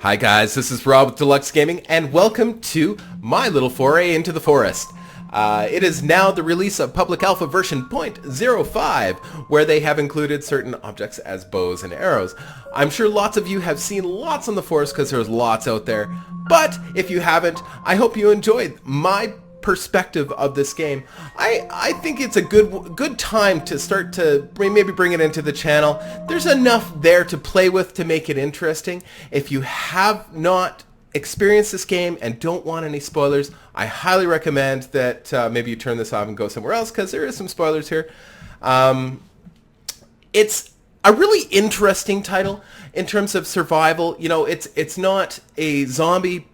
Hi guys, this is Rob with Deluxe Gaming, and welcome to my little foray into the forest. It is now the release of Public Alpha version 0.05, where they have included certain objects as bows and arrows. I'm sure lots of you have seen lots on the forest because there's lots out there, but if you haven't, I hope you enjoyed my perspective of this game. I think it's a good time to start to maybe bring it into the channel. There's enough there to play with to make it interesting. If you have not experienced this game and don't want any spoilers, I highly recommend that maybe you turn this off and go somewhere else, because there is some spoilers here. It's a really interesting title in terms of survival. You know, it's not a zombie.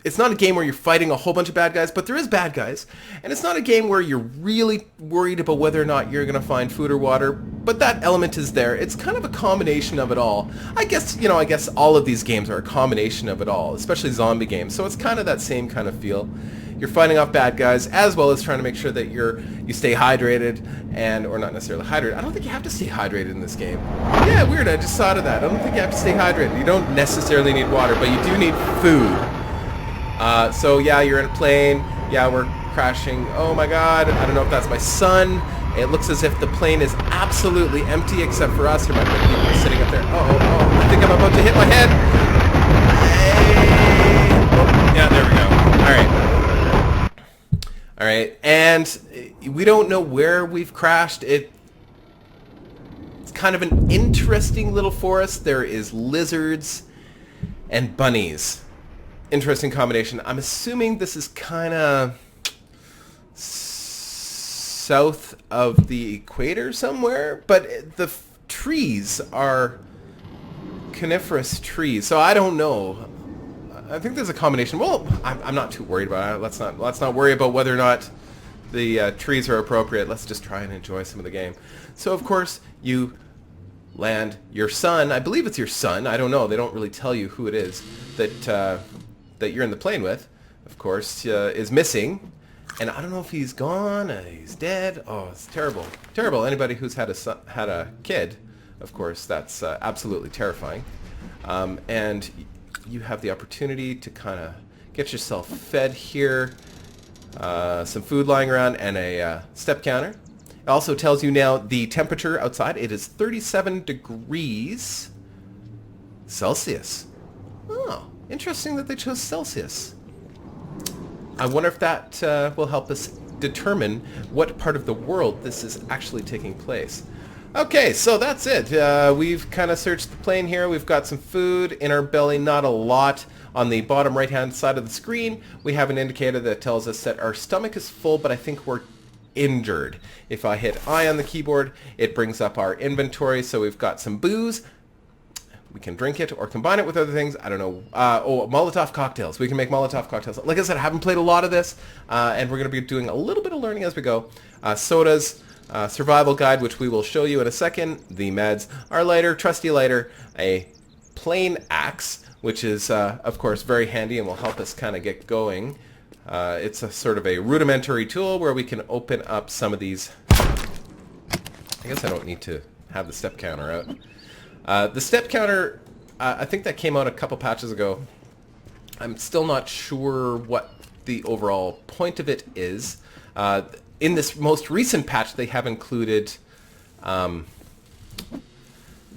It's not a game where you're fighting a whole bunch of bad guys, but there is bad guys. And it's not a game where you're really worried about whether or not you're going to find food or water, but that element is there. It's kind of a combination of it all. I guess all of these games are a combination of it all, especially zombie games. So it's kind of that same kind of feel. You're fighting off bad guys, as well as trying to make sure that you stay hydrated, or not necessarily hydrated. I don't think you have to stay hydrated in this game. Yeah, weird, I just thought of that. I don't think you have to stay hydrated. You don't necessarily need water, but you do need food. So yeah, you're in a plane. Yeah, we're crashing. Oh my god, I don't know if that's my son. It looks as if the plane is absolutely empty except for us. Here might be people sitting up there. Oh, I think I'm about to hit my head. Hey. Oh, yeah, there we go. Alright, and we don't know where we've crashed. It's kind of an interesting little forest. There is lizards and bunnies. Interesting combination. I'm assuming this is kind of south of the equator somewhere, but the trees are coniferous trees, so I don't know. I think there's a combination. Well, I'm not too worried about it. Let's not worry about whether or not the trees are appropriate. Let's just try and enjoy some of the game. So of course you land your son. I believe it's your son. I don't know. They don't really tell you who it is that you're in the plane with, of course, is missing, and I don't know if he's gone, he's dead. Oh, it's terrible, terrible. Anybody who's had a kid, of course, that's absolutely terrifying. And you have the opportunity to kind of get yourself fed here, some food lying around, and a step counter. It also tells you now the temperature outside. It is 37 degrees Celsius. Oh. Interesting that they chose Celsius. I wonder if that will help us determine what part of the world this is actually taking place. Okay, so that's it. We've kind of searched the plane here. We've got some food in our belly, not a lot. On the bottom right-hand side of the screen, we have an indicator that tells us that our stomach is full, but I think we're injured. If I hit I on the keyboard, it brings up our inventory, so we've got some booze. We can drink it or combine it with other things. I don't know. Molotov cocktails. We can make Molotov cocktails. Like I said, I haven't played a lot of this, and we're going to be doing a little bit of learning as we go. Sodas, survival guide, which we will show you in a second. The meds, our lighter, trusty lighter, a plain axe, which is, of course, very handy and will help us kind of get going. It's a sort of a rudimentary tool where we can open up some of these. I guess I don't need to have the step counter out. The step counter, I think that came out a couple patches ago. I'm still not sure what the overall point of it is. In this most recent patch, they have included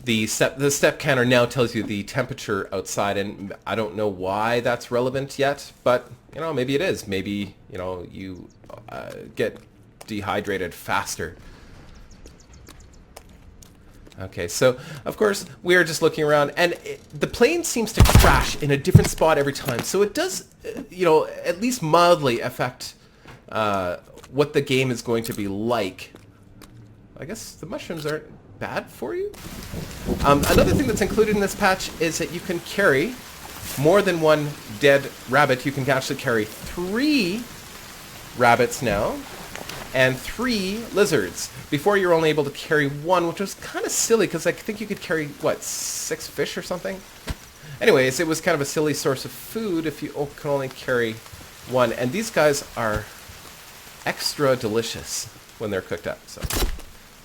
the step counter now tells you the temperature outside, and I don't know why that's relevant yet, but maybe it is. Maybe you get dehydrated faster. Okay, so of course we are just looking around, and the plane seems to crash in a different spot every time. So it does, at least mildly affect what the game is going to be like. I guess the mushrooms aren't bad for you. Another thing that's included in this patch is that you can carry more than one dead rabbit. You can actually carry 3 rabbits now. And 3 lizards. Before you were only able to carry 1, which was kind of silly because I think you could carry, 6 fish or something? Anyways, it was kind of a silly source of food if you can only carry 1. And these guys are extra delicious when they're cooked up. So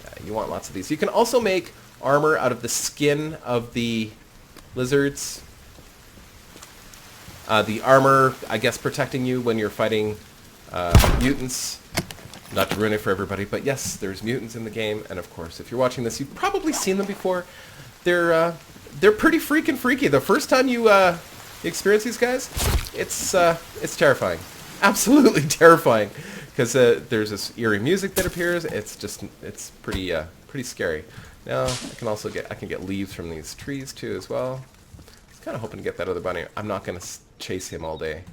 yeah, you want lots of these. You can also make armor out of the skin of the lizards. The armor, I guess, protecting you when you're fighting mutants. Not to ruin it for everybody, but yes, there's mutants in the game, and of course, if you're watching this, you've probably seen them before. They're pretty freaking freaky. The first time you experience these guys, it's terrifying, absolutely terrifying, because there's this eerie music that appears. It's pretty scary. Now I can get leaves from these trees too as well. I was kind of hoping to get that other bunny. I'm not gonna chase him all day.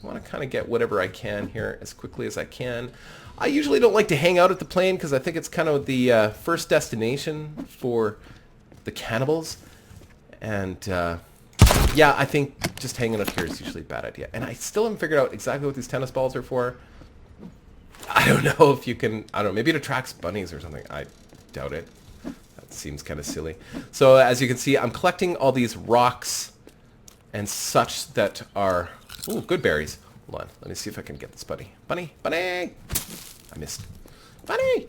I want to kind of get whatever I can here as quickly as I can. I usually don't like to hang out at the plane because I think it's kind of the first destination for the cannibals. And yeah, I think just hanging out here is usually a bad idea. And I still haven't figured out exactly what these tennis balls are for. I don't know if you can, I don't know, maybe it attracts bunnies or something. I doubt it. That seems kind of silly. So as you can see, I'm collecting all these rocks and such that are, ooh, good berries. Hold on, let me see if I can get this bunny. Bunny! Bunny! I missed. Bunny!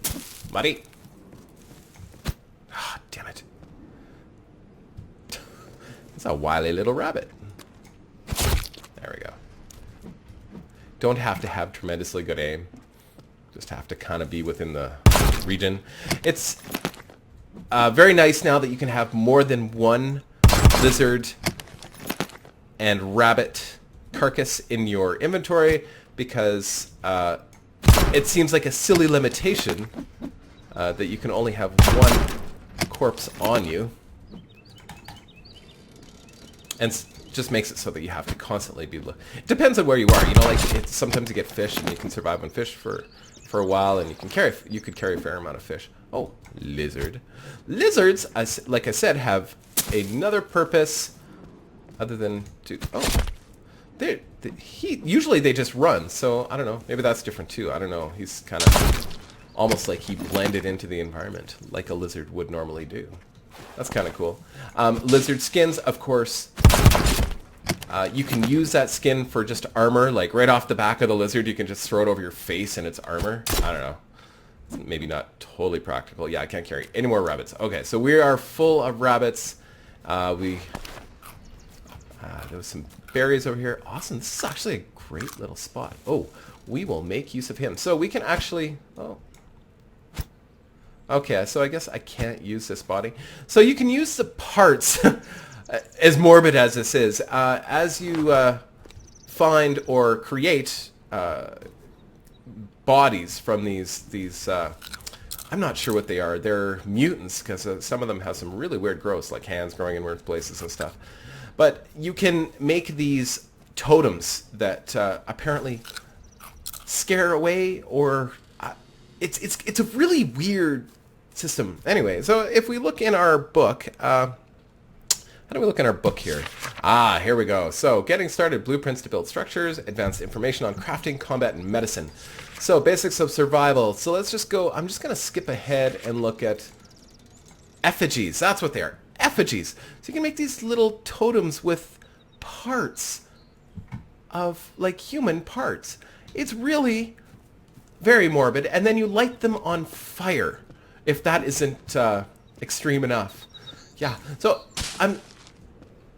Buddy! Ah, damn it. It's a wily little rabbit. There we go. Don't have to have tremendously good aim. Just have to kind of be within the region. It's very nice now that you can have more than one lizard and rabbit carcass in your inventory, because it seems like a silly limitation that you can only have one corpse on you, and just makes it so that you have to constantly be. It depends on where you are. You know, like sometimes you get fish, and you can survive on fish for a while, and you could carry a fair amount of fish. Oh, lizard! Lizards, like I said, have another purpose other than to. Oh. Usually they just run, so I don't know. Maybe that's different too. I don't know. He's kind of almost like he blended into the environment like a lizard would normally do. That's kind of cool. Lizard skins, of course. You can use that skin for just armor, like right off the back of the lizard. You can just throw it over your face and it's armor. I don't know. It's maybe not totally practical. Yeah, I can't carry any more rabbits. Okay, so we are full of rabbits. There was some berries over here. Awesome. This is actually a great little spot. Oh, we will make use of him. So we can actually... Oh. Okay, so I guess I can't use this body. So you can use the parts, as morbid as this is, as you find or create bodies from these I'm not sure what they are. They're mutants, because some of them have some really weird growths, like hands growing in weird places and stuff. But you can make these totems that apparently scare away, or it's a really weird system. Anyway, so if we look in our book, how do we look in our book here? Ah, here we go. So getting started, blueprints to build structures, advanced information on crafting, combat, and medicine. So basics of survival. So let's just go, I'm just going to skip ahead and look at effigies. That's what they are. Effigies. So you can make these little totems with parts of, like, human parts. It's really very morbid. And then you light them on fire, if that isn't extreme enough. Yeah. So I'm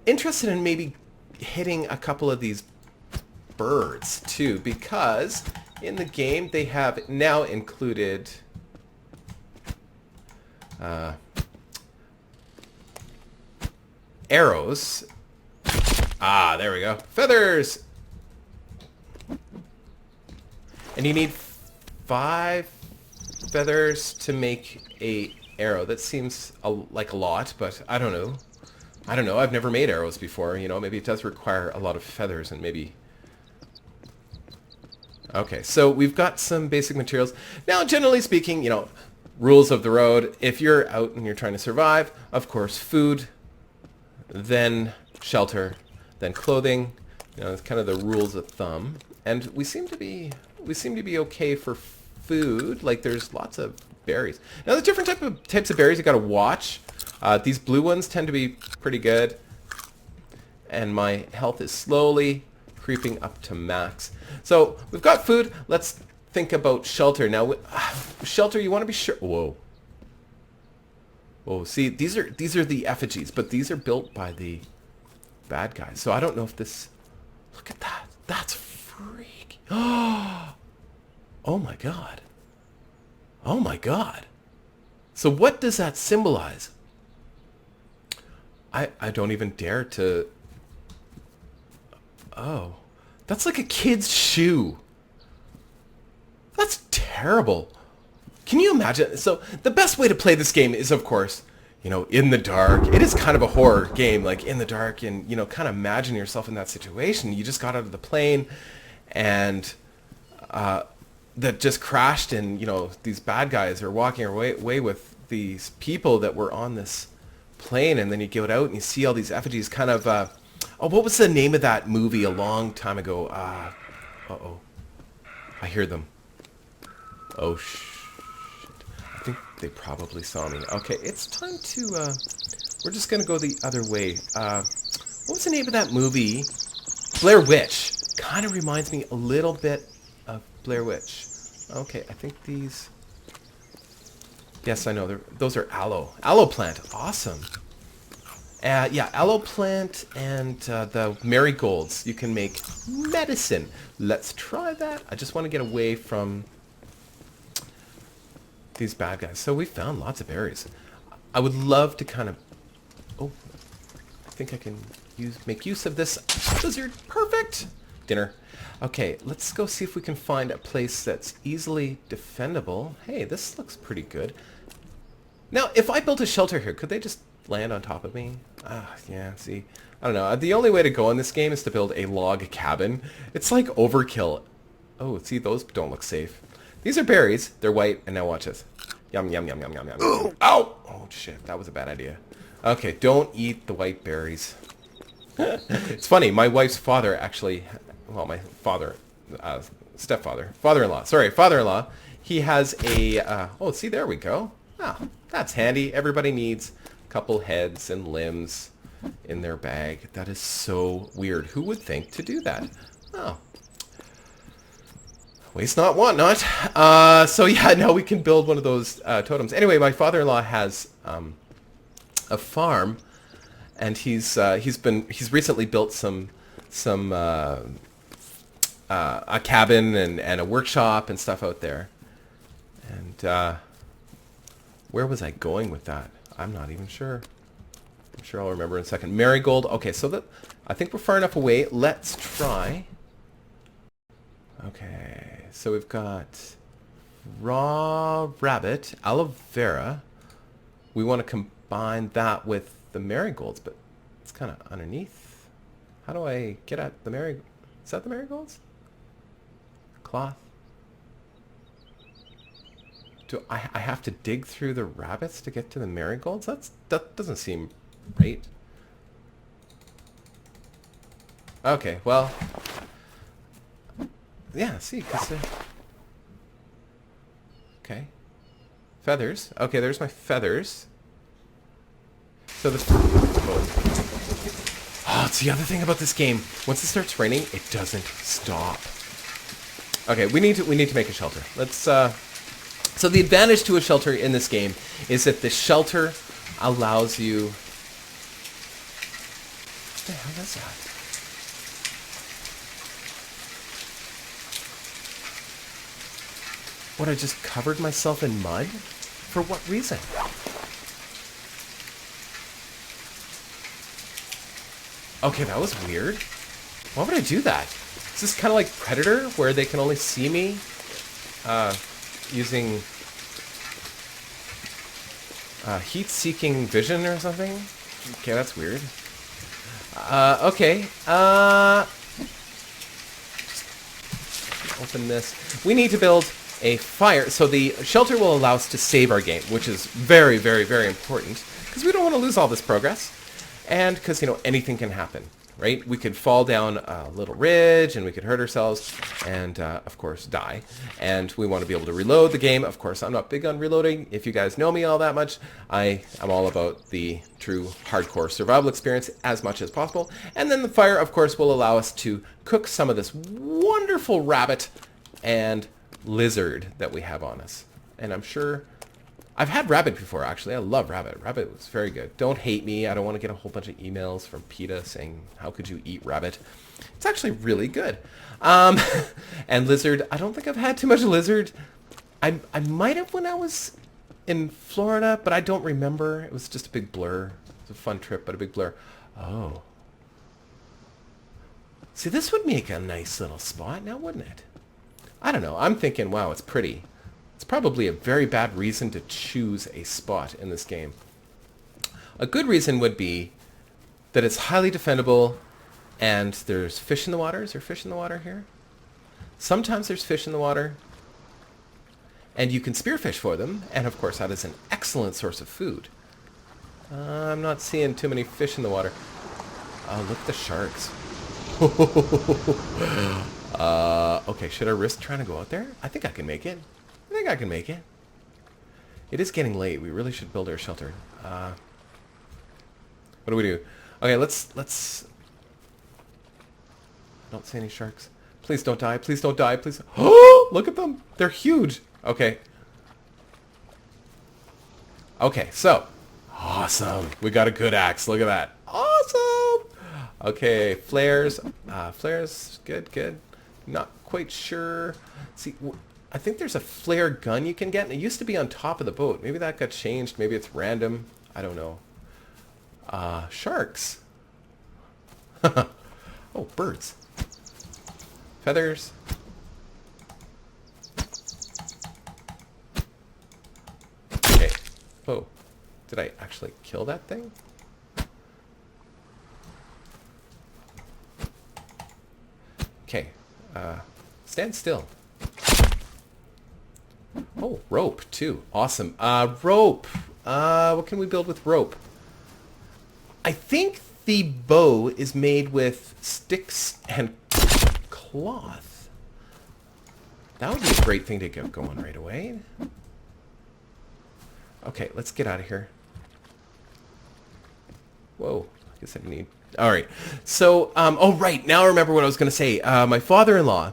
interested in maybe hitting a couple of these birds too, because in the game they have now included arrows. Ah, there we go. Feathers! And you need 5 feathers to make a arrow. That seems like a lot, but I don't know. I don't know. I've never made arrows before. You know, maybe it does require a lot of feathers, and maybe... Okay, so we've got some basic materials. Now, generally speaking, you know, rules of the road. If you're out and you're trying to survive, of course, food, then shelter, then clothing. You know, it's kind of the rules of thumb. And we seem to be okay for food. Like, there's lots of berries. Now, there's different types of berries you got to watch. These blue ones tend to be pretty good. And my health is slowly creeping up to max. So we've got food. Let's think about shelter. Now, shelter, you want to be sure... Whoa. Whoa, see, these are the effigies, but these are built by the bad guys. So I don't know if this... Look at that. That's freaky. Oh my god. Oh my god. So what does that symbolize? I don't even dare to... Oh. That's like a kid's shoe. That's terrible. Can you imagine? So the best way to play this game is, of course, you know, in the dark. It is kind of a horror game, like in the dark, and, you know, kind of imagine yourself in that situation. You just got out of the plane and that just crashed, and, you know, these bad guys are walking away with these people that were on this plane, and then you get out and you see all these effigies kind of... oh, what was the name of that movie a long time ago? Uh-oh. I hear them. Oh, shit. I think they probably saw me. Okay, it's time to, we're just gonna go the other way. What was the name of that movie? Blair Witch. Kind of reminds me a little bit of Blair Witch. Okay, I think these... Yes, I know. Those are aloe. Aloe plant. Awesome. Yeah, aloe plant and the marigolds. You can make medicine. Let's try that. I just want to get away from these bad guys. So we found lots of berries. I would love to kind of... Oh, I think I can make use of this lizard. Perfect. Dinner. Okay, let's go see if we can find a place that's easily defendable. Hey, this looks pretty good. Now, if I built a shelter here, could they just land on top of me? Yeah, see. I don't know. The only way to go in this game is to build a log cabin. It's like overkill. Oh, see, those don't look safe. These are berries. They're white, and now watch this. Yum, yum, yum, yum, yum, yum. Ooh, ow! Oh, shit. That was a bad idea. Okay, don't eat the white berries. It's funny. My wife's father actually... Well, my father... stepfather. Father-in-law. Sorry, father-in-law. He has a... oh, see, there we go. Ah, that's handy. Everybody needs a couple heads and limbs in their bag. That is so weird. Who would think to do that? Oh. Waste not, want not. So yeah, now we can build one of those totems. Anyway, my father-in-law has a farm, and he's recently built a cabin and a workshop and stuff out there. And where was I going with that? I'm not even sure. I'm sure I'll remember in a second. Marigold. Okay, so I think we're far enough away. Let's try. Okay, so we've got raw rabbit, aloe vera. We want to combine that with the marigolds, but it's kind of underneath. How do I get at the marigolds? Is that the marigolds? Cloth. Do I have to dig through the rabbits to get to the marigolds? That doesn't seem right. Okay, well... Yeah, see, because... Okay. Feathers. Okay, there's my feathers. So the... Oh, it's the other thing about this game. Once it starts raining, it doesn't stop. Okay, we need to make a shelter. Let's... So the advantage to a shelter in this game is that the shelter allows you... What the hell is that? What, I just covered myself in mud? For what reason? Okay, that was weird. Why would I do that? Is this kind of like Predator, where they can only see me using heat-seeking vision or something? Okay, that's weird. Okay. Just open this. We need to build a fire. So the shelter will allow us to save our game, which is very, very, very important, because we don't want to lose all this progress. And because, you know, anything can happen, right? We could fall down a little ridge and we could hurt ourselves and, of course, die. And we want to be able to reload the game. Of course, I'm not big on reloading. If you guys know me all that much, I'm all about the true hardcore survival experience as much as possible. And then the fire, of course, will allow us to cook some of this wonderful rabbit and lizard that we have on us. And I'm sure I've had rabbit before, actually. I love rabbit. Rabbit was very good. Don't hate me. I don't want to get a whole bunch of emails from PETA saying, how could you eat rabbit? It's actually really good. And lizard. I don't think I've had too much lizard. I might have when I was in Florida, but I don't remember. It was just a big blur. It was a fun trip, but a big blur. Oh. See, this would make a nice little spot now, wouldn't it? I don't know. I'm thinking, wow, it's pretty. It's probably a very bad reason to choose a spot in this game. A good reason would be that it's highly defendable and there's fish in the water. Is there fish in the water here? Sometimes there's fish in the water. And you can spearfish for them. And of course, that is an excellent source of food. I'm not seeing too many fish in the water. Oh, look at the sharks. Okay, should I risk trying to go out there? I think I can make it. I think I can make it. It is getting late. We really should build our shelter. What do we do? Okay, let's... Don't see any sharks. Please don't die. Please don't die. Please. Oh, look at them. They're huge. Okay. Okay, so. Awesome. We got a good axe. Look at that. Awesome. Okay, flares. Flares. Good, good. Not quite sure. See, I think there's a flare gun you can get, and it used to be on top of the boat. Maybe that got changed. Maybe it's random. I don't know. Sharks. Oh, birds. Feathers. Okay. Oh, did I actually kill that thing? Okay. Stand still. Oh, rope too. Awesome. Rope. What can we build with rope? I think the bow is made with sticks and cloth. That would be a great thing to get going right away. Okay, let's get out of here. Whoa. I guess I need... All right. So, oh, right. Now I remember what I was going to say. My father-in-law.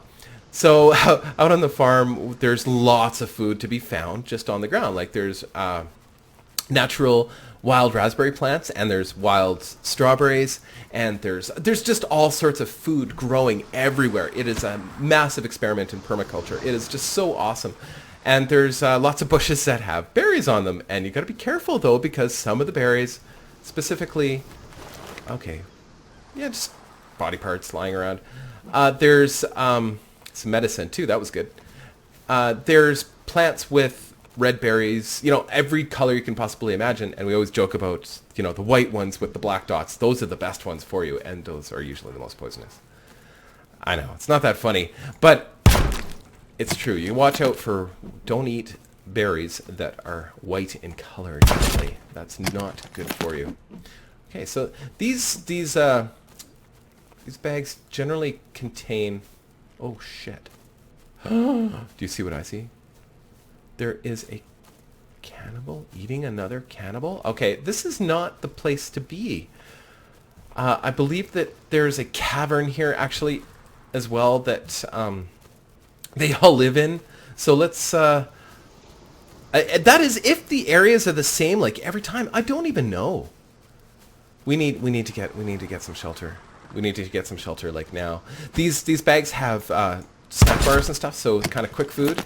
So, out on the farm, there's lots of food to be found just on the ground. Like, there's natural wild raspberry plants, and there's wild strawberries, and there's just all sorts of food growing everywhere. It is a massive experiment in permaculture. It is just so awesome. And there's lots of bushes that have berries on them, and you got to be careful though, because some of the berries, specifically, okay, yeah, just body parts lying around. There's some medicine too. That was good. There's plants with red berries, you know, every color you can possibly imagine, and we always joke about, you know, the white ones with the black dots. Those are the best ones for you, and those are usually the most poisonous. I know, it's not that funny, but it's true. You watch out for, don't eat berries that are white in color usually. That's not good for you. Okay, so these bags generally contain, oh shit. Do you see what I see? There is a cannibal eating another cannibal? Okay, this is not the place to be. I believe that there's a cavern here, actually, as well, that they all live in. So let's... that is if the areas are the same, like, every time. I don't even know. We need to get some shelter. We need to get some shelter, like, now. These bags have snack bars and stuff, so kind of quick food.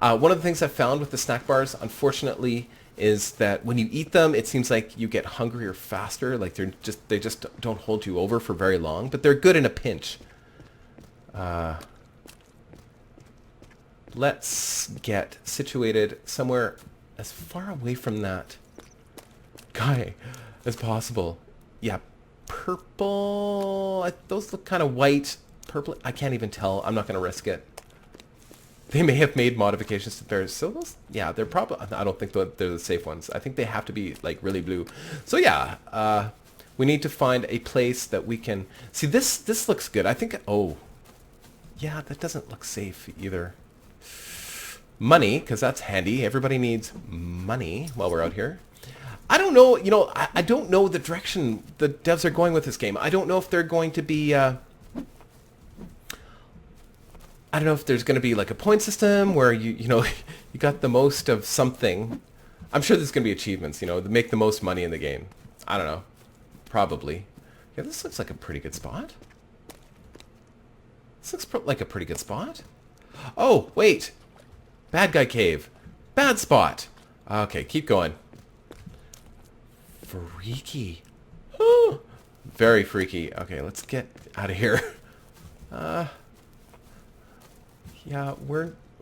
One of the things I found with the snack bars, unfortunately, is that when you eat them, it seems like you get hungrier faster. Like they just don't hold you over for very long, but they're good in a pinch. Let's get situated somewhere as far away from that guy as possible. Yeah, purple. Those look kind of white, purple. I can't even tell. I'm not going to risk it. They may have made modifications to theirs. So those, yeah, they're probably, I don't think they're the safe ones. I think they have to be like really blue. So yeah, we need to find a place that we can, see this looks good. I think, oh, yeah, that doesn't look safe either. Money, because that's handy. Everybody needs money while we're out here. I don't know, you know, I don't know the direction the devs are going with this game. I don't know if they're going to be, I don't know if there's going to be like a point system where you know, you got the most of something. I'm sure there's going to be achievements, you know, to make the most money in the game. I don't know. Probably. Yeah, this looks like a pretty good spot. This looks like a pretty good spot. Oh, wait. Bad guy cave. Bad spot. Okay, keep going. Freaky. Very freaky. Okay, let's get out of here. Yeah,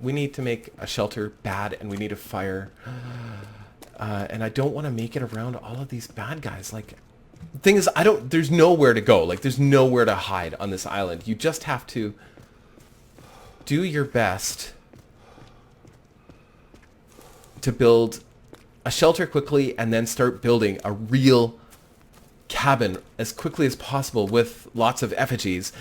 we need to make a shelter bad, and we need a fire. And I don't want to make it around all of these bad guys. Like, the thing is, there's nowhere to go. Like, there's nowhere to hide on this island. You just have to do your best to build a shelter quickly and then start building a real cabin as quickly as possible with lots of effigies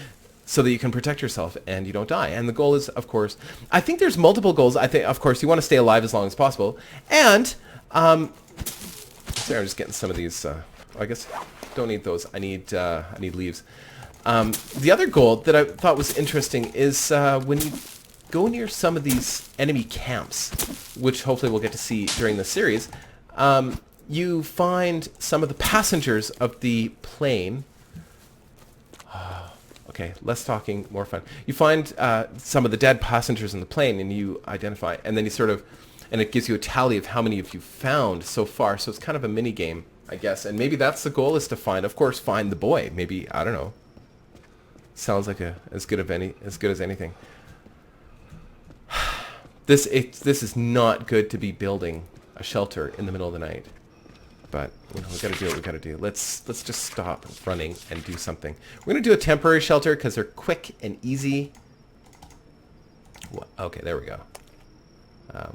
so that you can protect yourself and you don't die. And the goal is, of course, I think there's multiple goals. I think, of course, you want to stay alive as long as possible. And, sorry, I'm just getting some of these, I guess don't need those. I need leaves. The other goal that I thought was interesting is when you go near some of these enemy camps, which hopefully we'll get to see during the series, you find some of the passengers of the plane. Okay, less talking, more fun. You find some of the dead passengers in the plane, and you identify, and then you sort of, and it gives you a tally of how many of you found so far. So it's kind of a mini game, I guess. And maybe that's the goal, is to find, of course, find the boy. Maybe, I don't know. Sounds like as good as anything. This is not good to be building a shelter in the middle of the night. But, you know, we got to do what we got to do. Let's just stop running and do something. We're going to do a temporary shelter because they're quick and easy. Well, okay, there we go.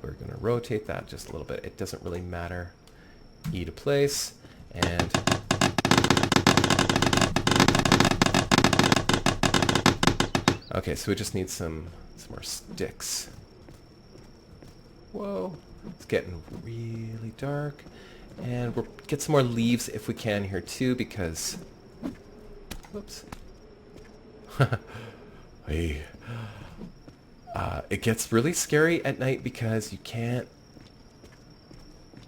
We're going to rotate that just a little bit. It doesn't really matter. E to place. And okay, so we just need some more sticks. Whoa, it's getting really dark. And we'll get some more leaves if we can here too, because, whoops. Hey. It gets really scary at night because you can't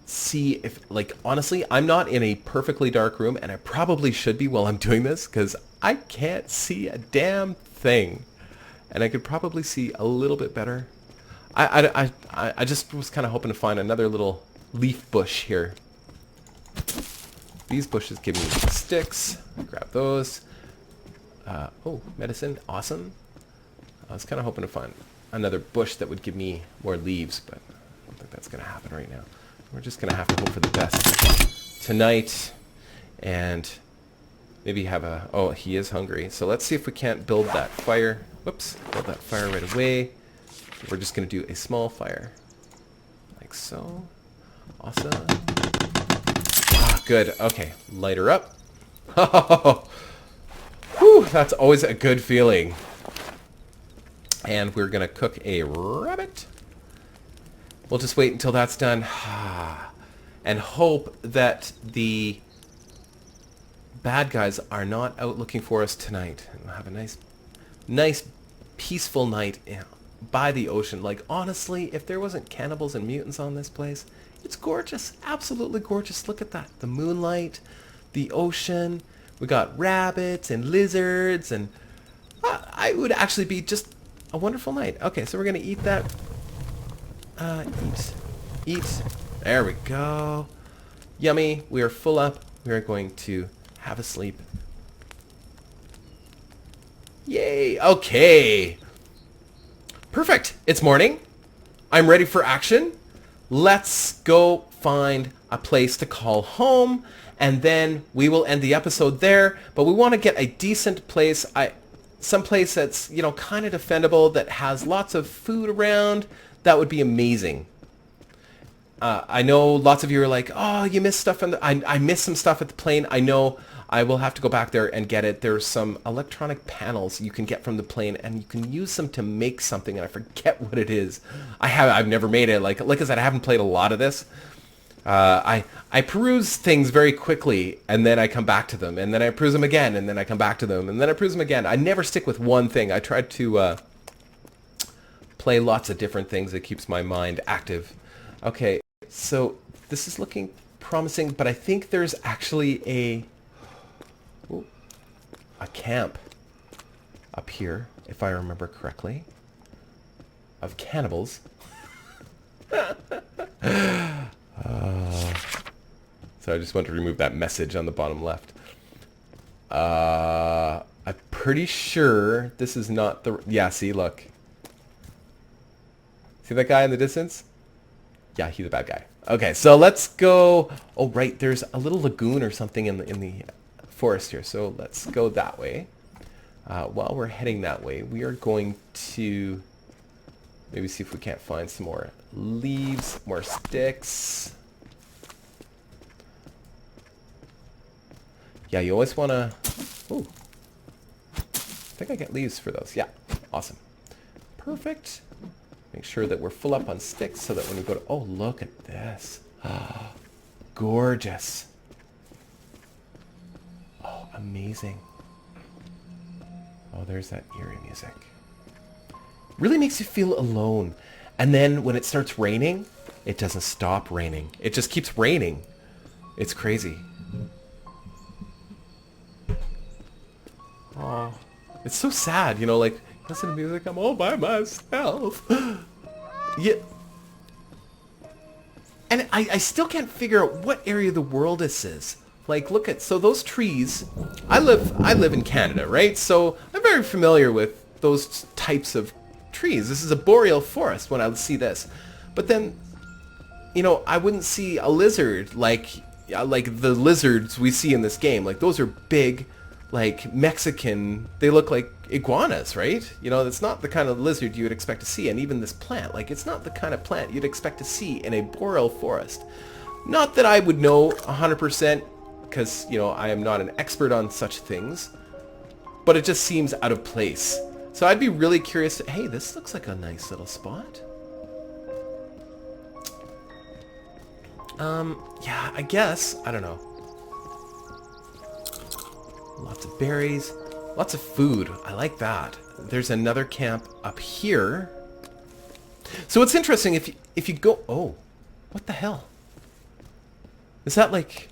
see if, like, honestly, I'm not in a perfectly dark room, and I probably should be while I'm doing this, because I can't see a damn thing. And I could probably see a little bit better. I just was kind of hoping to find another little leaf bush here. These bushes give me sticks. Grab those. Oh, medicine. Awesome. I was kind of hoping to find another bush that would give me more leaves, but I don't think that's going to happen right now. We're just going to have to hope for the best tonight. And maybe have a... Oh, he is hungry. So let's see if we can't build that fire. Whoops. Build that fire right away. We're just going to do a small fire. Like so. Awesome. Ah, good. Okay. Light her up. Oh, whew, that's always a good feeling. And we're going to cook a rabbit. We'll just wait until that's done. And hope that the bad guys are not out looking for us tonight. And we'll have a nice, peaceful night by the ocean. Like, honestly, if there wasn't cannibals and mutants on this place, it's gorgeous. Absolutely gorgeous. Look at that. The moonlight, the ocean. We got rabbits and lizards, and I would actually be just a wonderful night. Okay, so we're going to eat that. Eat. There we go. Yummy. We are full up. We are going to have a sleep. Yay. Okay. Perfect. It's morning. I'm ready for action. Let's go find a place to call home, and then we will end the episode there. But we want to get a decent place. Some place that's, you know, kind of defendable, that has lots of food around. That would be amazing. I know lots of you are like, oh, you missed stuff. I missed some stuff at the plane. I know. I will have to go back there and get it. There's some electronic panels you can get from the plane, and you can use them to make something, and I forget what it is. I've never made it. Like I said, I haven't played a lot of this. I peruse things very quickly, and then I come back to them, and then I peruse them again, and then I come back to them, and then I peruse them again. I never stick with one thing. I try to play lots of different things. It keeps my mind active. Okay, so This is looking promising, but I think there's actually a camp up here, if I remember correctly, of cannibals. So I just want to remove that message on the bottom left. I'm pretty sure this is not the... Yeah, see, look. See that guy in the distance? Yeah, he's a bad guy. Okay, so let's go... Oh, right, there's a little lagoon or something in the forest here. So let's go that way. While we're heading that way, we are going to maybe see if we can't find some more leaves, more sticks. Yeah, you always want to... Ooh. I think I get leaves for those. Yeah, awesome. Perfect. Make sure that we're full up on sticks so that when we go to... Oh, look at this. Oh, gorgeous. Oh, amazing. Oh, there's that eerie music. Really makes you feel alone. And then when it starts raining, it doesn't stop raining. It just keeps raining. It's crazy. Oh, it's so sad, you know, like, listen to music, I'm all by myself. Yeah. And I still can't figure out what area of the world this is. Like, look at, so those trees, I live in Canada, right? So I'm very familiar with those types of trees. This is a boreal forest when I would see this. But then, you know, I wouldn't see a lizard like the lizards we see in this game. Like, those are big, like, Mexican, they look like iguanas, right? You know, it's not the kind of lizard you would expect to see. And even this plant, like, it's not the kind of plant you'd expect to see in a boreal forest. Not that I would know 100%, because, you know, I am not an expert on such things, but it just seems out of place. So I'd be really curious. Hey, this looks like a nice little spot. Yeah, I guess. I don't know. Lots of berries. Lots of food. I like that. There's another camp up here. So it's interesting if you go... Oh, what the hell? Is that like...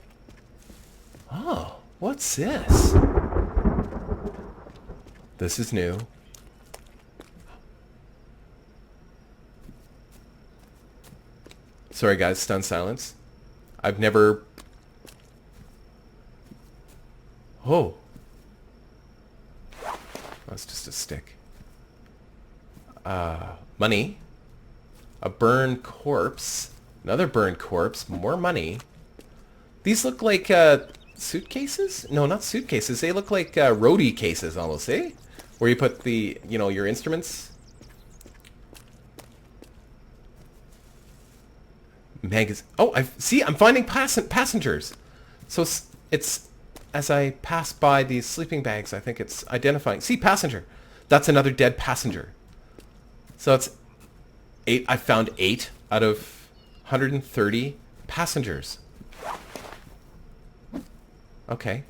Oh, what's this? This is new. Sorry guys, stunned silence. I've never... Oh. That's just a stick. Money. A burned corpse. Another burned corpse. More money. These look like suitcases? No, not suitcases. They look like roadie cases almost, eh? Where you put the, you know, your instruments. Oh, I'm finding passengers. So it's as I pass by these sleeping bags, I think it's identifying. See, passenger. That's another dead passenger. So it's 8. I found 8 out of 130 passengers. Okay.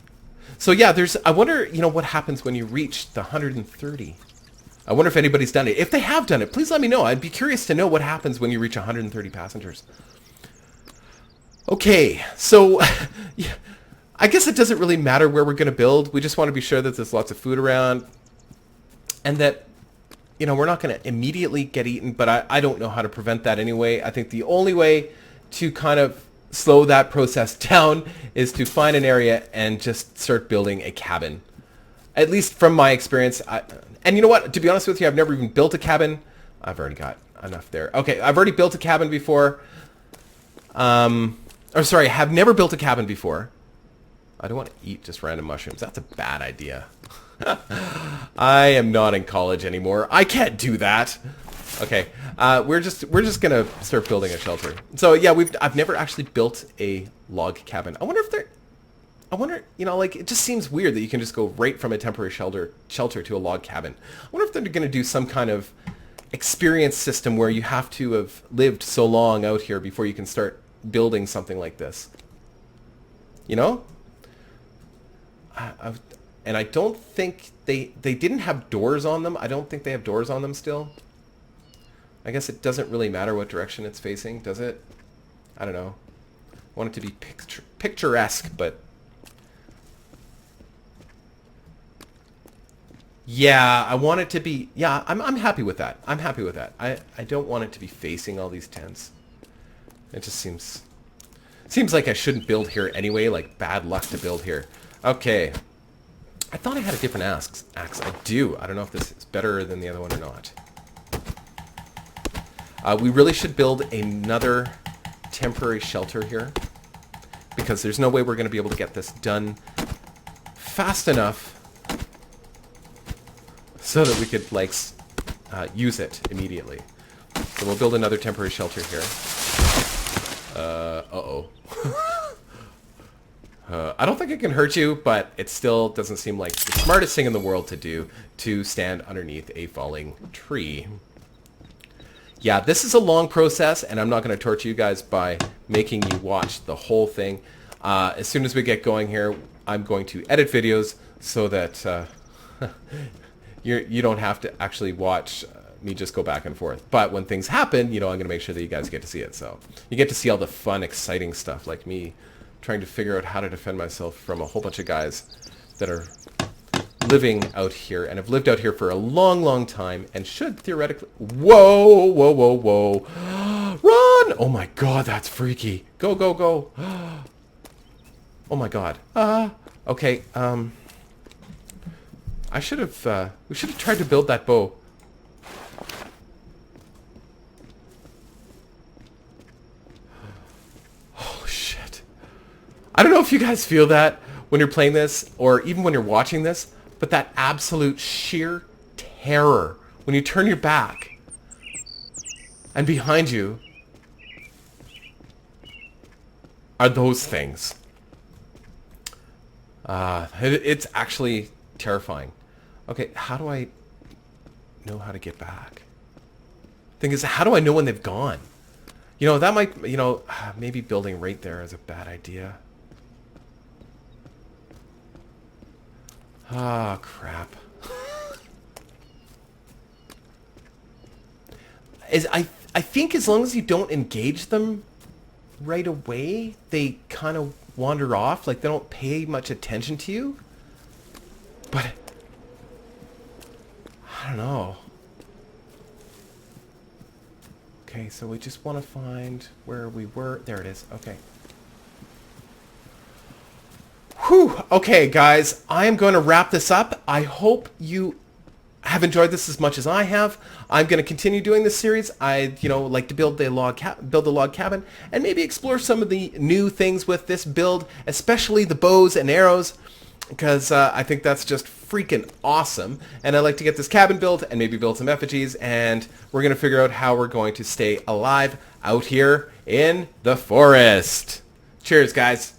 So yeah, I wonder, you know, what happens when you reach the 130. I wonder if anybody's done it. If they have done it, please let me know. I'd be curious to know what happens when you reach 130 passengers. Okay, so yeah, I guess it doesn't really matter where we're going to build. We just want to be sure that there's lots of food around and that, you know, we're not going to immediately get eaten, but I don't know how to prevent that anyway. I think the only way to kind of slow that process down is to find an area and just start building a cabin. At least from my experience. And you know what? To be honest with you, I've never even built a cabin. I've already got enough there. Okay, I've already built a cabin before. Or sorry, I have never built a cabin before. I don't want to eat just random mushrooms. That's a bad idea. I am not in college anymore. I can't do that. Okay, we're just gonna start building a shelter. So yeah, I've never actually built a log cabin. I wonder, you know, like, it just seems weird that you can just go right from a temporary shelter to a log cabin. I wonder if they're gonna do some kind of experience system where you have to have lived so long out here before you can start building something like this. You know? And I don't think they didn't have doors on them. I don't think they have doors on them still. I guess it doesn't really matter what direction it's facing, does it? I don't know. I want it to be picturesque, but... Yeah, I want it to be... Yeah, I'm happy with that. I'm happy with that. I don't want it to be facing all these tents. It just seems... Seems like I shouldn't build here anyway, like bad luck to build here. Okay. I thought I had a different axe. I do. I don't know if this is better than the other one or not. We really should build another temporary shelter here, because there's no way we're going to be able to get this done fast enough so that we could, like, use it immediately. So we'll build another temporary shelter here. Uh-oh. I don't think it can hurt you, but it still doesn't seem like the smartest thing in the world to do, to stand underneath a falling tree. Yeah, this is a long process, and I'm not going to torture you guys by making you watch the whole thing. As soon as we get going here, I'm going to edit videos so that you don't have to actually watch me just go back and forth. But when things happen, you know, I'm going to make sure that you guys get to see it. So you get to see all the fun, exciting stuff, like me trying to figure out how to defend myself from a whole bunch of guys that are living out here and have lived out here for a long, long time and should theoretically... Whoa, whoa, whoa, whoa. Run! Oh my god, that's freaky. Go, go, go. Oh my god. Okay, I should have, we should have tried to build that bow. Oh shit. I don't know if you guys feel that when you're playing this, or even when you're watching this, but that absolute sheer terror when you turn your back and behind you are those things. It's actually terrifying. Okay, how do I know how to get back? Thing is, how do I know when they've gone? You know, that might, you know, maybe building right there is a bad idea. Ah, crap. I think as long as you don't engage them right away, they kind of wander off, like they don't pay much attention to you. But I don't know. Okay, so we just want to find where we were. There it is. Okay. Whew. Okay, guys, I am going to wrap this up. I hope you have enjoyed this as much as I have. I'm going to continue doing this series. I, like to build the log cabin and maybe explore some of the new things with this build, especially the bows and arrows, because I think that's just freaking awesome. And I'd like to get this cabin built and maybe build some effigies, and we're going to figure out how we're going to stay alive out here in the forest. Cheers, guys.